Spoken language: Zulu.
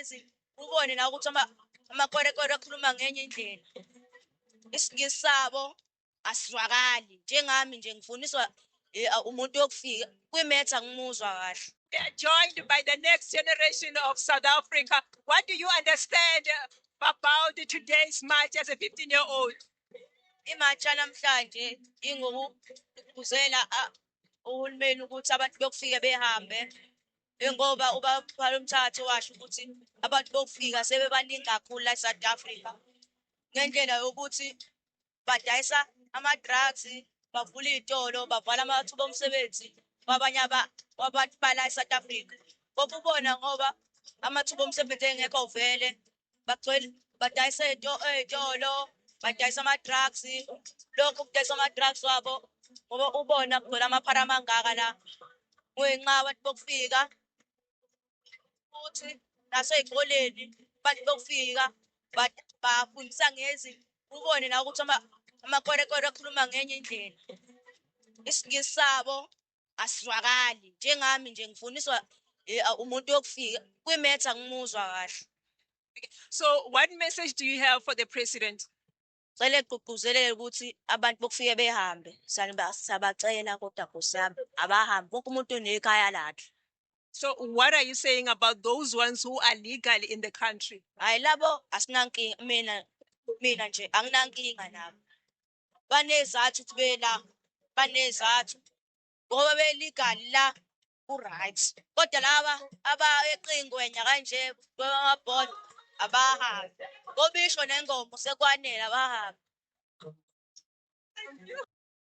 ngezi ubone na ukuthi amakwerekwere akhuluma ngenye indlela. Isingisi sabo asizwakali njengami nje ngifuniswa umuntu yokufika kwimetha ngimuzwa kahle. They are joined by the next generation of South Africa. What do you understand about today's march as a 15-year-old? Imatha namhlanje ingokugqugquzela uhulumeni ukuthi abantu bokufika behambe ngoba ubaphala umthatho washo ukuthi abantu bokufika sebebaningi kakhulu la eSouth Africa ngendlela yokuthi badayisa ama-drugs, bavula iy'tolo, bavala amathuba omsebenzi kwabanye abantu bala eSouth Africa. Ngoba ubona ngoba amathuba omsebenzi engekho vele bagcwele badayisa ey'tolo, badayisa ama-drugs, lokhu kudayisa ama-drugs wabo ngoba ubona kugcwele amaphara amangaka la ngenxa abantu bokufika futhi nasey'koleni abantu bokufika bafundisa ngezi ubone na ukuthi amakwerekwere akhuluma ngenye indlela. Isingisi sabo asizwakali njengami nje ngifuniswa umuntu yokufika kwimetha ngimuzwa kahle. So what message do you have for the president? Cela egqugquzelele ukuthi abantu bokufike behambe sabacela kodwa kusami abahambe wonke umuntu unekhaya lakhe. So what are you saying about those ones who are legally in the country? Hayi labo asinankinga mina nje anginankinga nabo. Banezathu ukuthi bela banezathu ngoba belegal la ku-right. Kodwa laba abayeqingwenya kanje bamabhoda abahambe. Ngoba isho nengoma sekwanele abahambe.